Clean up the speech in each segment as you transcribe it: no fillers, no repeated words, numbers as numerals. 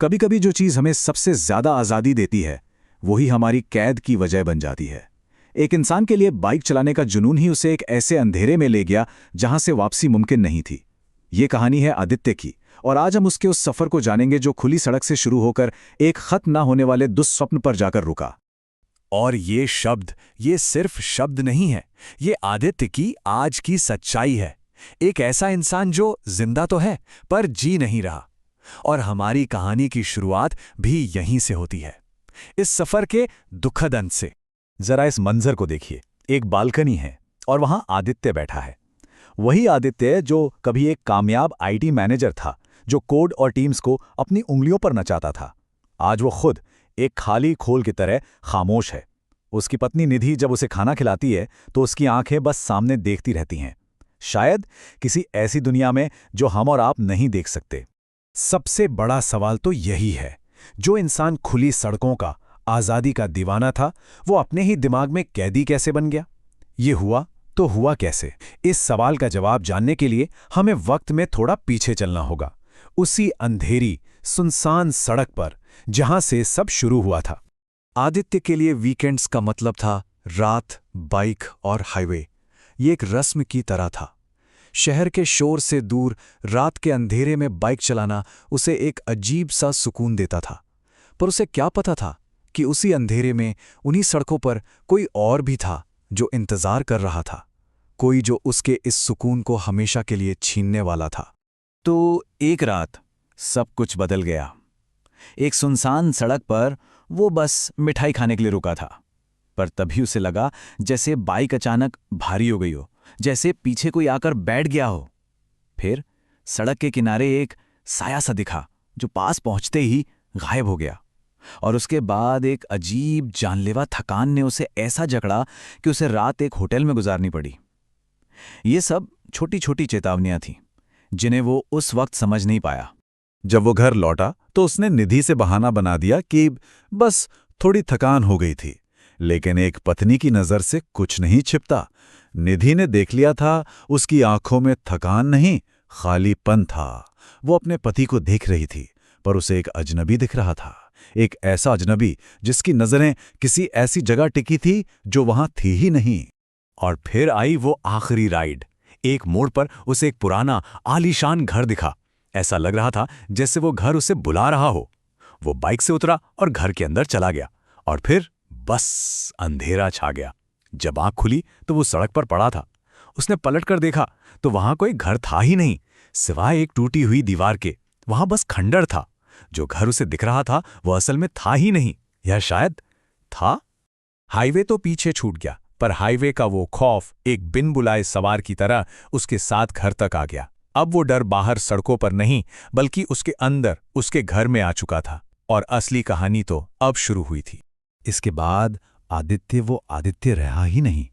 कभी कभी जो चीज़ हमें सबसे ज़्यादा आज़ादी देती है वही हमारी कैद की वजह बन जाती है। एक इंसान के लिए बाइक चलाने का जुनून ही उसे एक ऐसे अंधेरे में ले गया जहां से वापसी मुमकिन नहीं थी। ये कहानी है आदित्य की, और आज हम उसके उस सफ़र को जानेंगे जो खुली सड़क से शुरू होकर एक खत्म ना होने वाले दुस्वप्न पर जाकर रुका। और ये शब्द, ये सिर्फ शब्द नहीं है, ये आदित्य की आज की सच्चाई है। एक ऐसा इंसान जो जिंदा तो है पर जी नहीं रहा। और हमारी कहानी की शुरुआत भी यहीं से होती है, इस सफर के दुखद अंत से। जरा इस मंजर को देखिए। एक बालकनी है और वहां आदित्य बैठा है। वही आदित्य जो कभी एक कामयाब आईटी मैनेजर था, जो कोड और टीम्स को अपनी उंगलियों पर नचाता था। आज वो खुद एक खाली खोल की तरह खामोश है। उसकी पत्नी निधि जब उसे खाना खिलाती है तो उसकी आंखें बस सामने देखती रहती हैं, शायद किसी ऐसी दुनिया में जो हम और आप नहीं देख सकते। सबसे बड़ा सवाल तो यही है, जो इंसान खुली सड़कों का, आज़ादी का दीवाना था, वो अपने ही दिमाग में कैदी कैसे बन गया? ये हुआ तो हुआ कैसे? इस सवाल का जवाब जानने के लिए हमें वक्त में थोड़ा पीछे चलना होगा, उसी अंधेरी सुनसान सड़क पर जहां से सब शुरू हुआ था। आदित्य के लिए वीकेंड्स का मतलब था रात, बाइक और हाईवे। ये एक रस्म की तरह था। शहर के शोर से दूर रात के अंधेरे में बाइक चलाना उसे एक अजीब सा सुकून देता था। पर उसे क्या पता था कि उसी अंधेरे में, उन्हीं सड़कों पर कोई और भी था जो इंतजार कर रहा था, कोई जो उसके इस सुकून को हमेशा के लिए छीनने वाला था। तो एक रात सब कुछ बदल गया। एक सुनसान सड़क पर वो बस मिठाई खाने के लिए रुका था, पर तभी उसे लगा जैसे बाइक अचानक भारी हो गई हो, जैसे पीछे कोई आकर बैठ गया हो। फिर सड़क के किनारे एक साया सा दिखा जो पास पहुंचते ही गायब हो गया। और उसके बाद एक अजीब जानलेवा थकान ने उसे ऐसा जकड़ा कि उसे रात एक होटल में गुजारनी पड़ी। ये सब छोटी छोटी चेतावनियां थीं जिन्हें वो उस वक्त समझ नहीं पाया। जब वो घर लौटा तो उसने निधि से बहाना बना दिया कि बस थोड़ी थकान हो गई थी, लेकिन एक पत्नी की नज़र से कुछ नहीं छिपता। निधि ने देख लिया था, उसकी आंखों में थकान नहीं, खालीपन था। वो अपने पति को देख रही थी, पर उसे एक अजनबी दिख रहा था, एक ऐसा अजनबी जिसकी नज़रें किसी ऐसी जगह टिकी थी जो वहां थी ही नहीं। और फिर आई वो आखिरी राइड। एक मोड़ पर उसे एक पुराना आलीशान घर दिखा। ऐसा लग रहा था जैसे वो घर उसे बुला रहा हो। वो बाइक से उतरा और घर के अंदर चला गया, और फिर बस अंधेरा छा गया। जब आंख खुली तो वो सड़क पर पड़ा था। उसने पलट कर देखा तो वहां कोई घर था ही नहीं, सिवाय एक टूटी हुई दीवार के। वहां बस खंडर था। जो घर उसे दिख रहा था वो असल में था ही नहीं, या शायद था। हाईवे तो पीछे छूट गया, पर हाईवे का वो खौफ एक बिन बुलाए सवार की तरह उसके साथ घर तक आ गया। अब वो डर बाहर सड़कों पर नहीं, बल्कि उसके अंदर, उसके घर में आ चुका था। और असली कहानी तो अब शुरू हुई थी। इसके बाद आदित्य वो आदित्य रहा ही नहीं।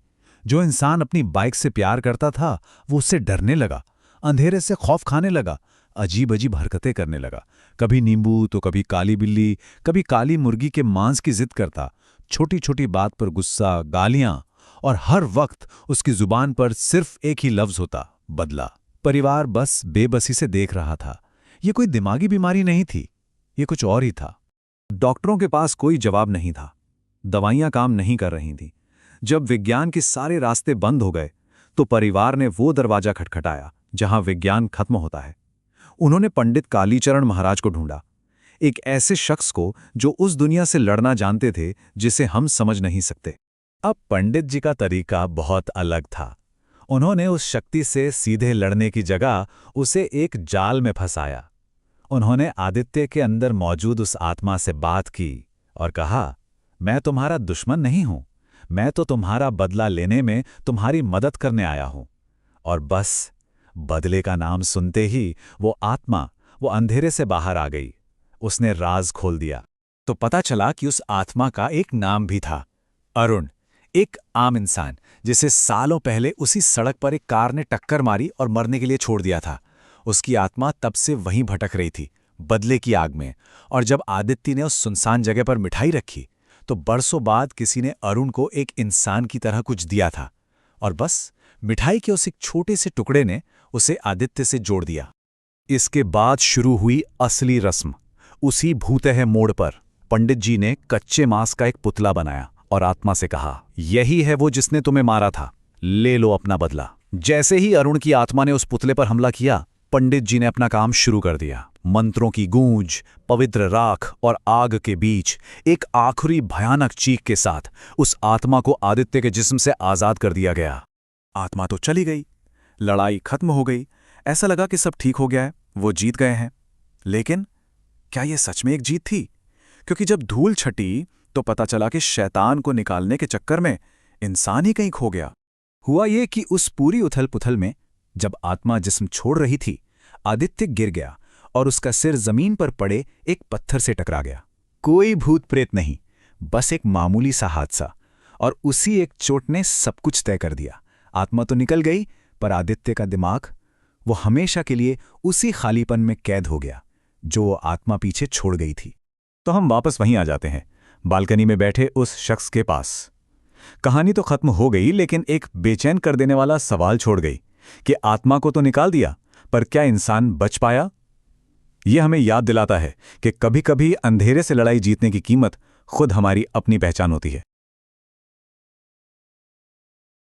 जो इंसान अपनी बाइक से प्यार करता था वो उससे डरने लगा, अंधेरे से खौफ खाने लगा, अजीब अजीब हरकतें करने लगा। कभी नींबू तो कभी काली बिल्ली, कभी काली मुर्गी के मांस की जिद करता। छोटी छोटी बात पर गुस्सा, गालियां, और हर वक्त उसकी जुबान पर सिर्फ एक ही लफ्ज होता, बदला। परिवार बस बेबसी से देख रहा था। ये कोई दिमागी बीमारी नहीं थी, ये कुछ और ही था। डॉक्टरों के पास कोई जवाब नहीं था, दवाइयां काम नहीं कर रही थीं। जब विज्ञान के सारे रास्ते बंद हो गए तो परिवार ने वो दरवाजा खटखटाया जहां विज्ञान खत्म होता है। उन्होंने पंडित कालीचरण महाराज को ढूंढा, एक ऐसे शख्स को जो उस दुनिया से लड़ना जानते थे जिसे हम समझ नहीं सकते। अब पंडित जी का तरीका बहुत अलग था। उन्होंने उस शक्ति से सीधे लड़ने की जगह उसे एक जाल में फंसाया। उन्होंने आदित्य के अंदर मौजूद उस आत्मा से बात की और कहा, मैं तुम्हारा दुश्मन नहीं हूं, मैं तो तुम्हारा बदला लेने में तुम्हारी मदद करने आया हूं। और बस बदले का नाम सुनते ही वो आत्मा, वो अंधेरे से बाहर आ गई। उसने राज खोल दिया। तो पता चला कि उस आत्मा का एक नाम भी था, अरुण। एक आम इंसान जिसे सालों पहले उसी सड़क पर एक कार ने टक्कर मारी और मरने के लिए छोड़ दिया था। उसकी आत्मा तब से वहीं भटक रही थी, बदले की आग में। और जब आदित्य ने उस सुनसान जगह पर मिठाई रखी तो बरसों बाद किसी ने अरुण को एक इंसान की तरह कुछ दिया था, और बस मिठाई के उस एक छोटे से टुकड़े ने उसे आदित्य से जोड़ दिया। इसके बाद शुरू हुई असली रस्म। उसी भूतह मोड़ पर पंडित जी ने कच्चे मांस का एक पुतला बनाया और आत्मा से कहा, यही है वो जिसने तुम्हें मारा था, ले लो अपना बदला। जैसे ही अरुण की आत्मा ने उस पुतले पर हमला किया, पंडित जी ने अपना काम शुरू कर दिया। मंत्रों की गूंज, पवित्र राख और आग के बीच एक आखिरी भयानक चीख के साथ उस आत्मा को आदित्य के जिस्म से आजाद कर दिया गया। आत्मा तो चली गई, लड़ाई खत्म हो गई, ऐसा लगा कि सब ठीक हो गया है, वो जीत गए हैं। लेकिन क्या ये सच में एक जीत थी? क्योंकि जब धूल छटी तो पता चला कि शैतान को निकालने के चक्कर में इंसान ही कहीं खो गया। हुआ ये कि उस पूरी उथल पुथल में जब आत्मा जिस्म छोड़ रही थी, आदित्य गिर गया और उसका सिर जमीन पर पड़े एक पत्थर से टकरा गया। कोई भूत प्रेत नहीं, बस एक मामूली सा हादसा, और उसी एक चोट ने सब कुछ तय कर दिया। आत्मा तो निकल गई, पर आदित्य का दिमाग, वो हमेशा के लिए उसी खालीपन में कैद हो गया जो वो आत्मा पीछे छोड़ गई थी। तो हम वापस वहीं आ जाते हैं, बालकनी में बैठे उस शख्स के पास। कहानी तो खत्म हो गई, लेकिन एक बेचैन कर देने वाला सवाल छोड़ गई कि आत्मा को तो निकाल दिया, पर क्या इंसान बच पाया? यह हमें याद दिलाता है कि कभी-कभी अंधेरे से लड़ाई जीतने की कीमत खुद हमारी अपनी पहचान होती है।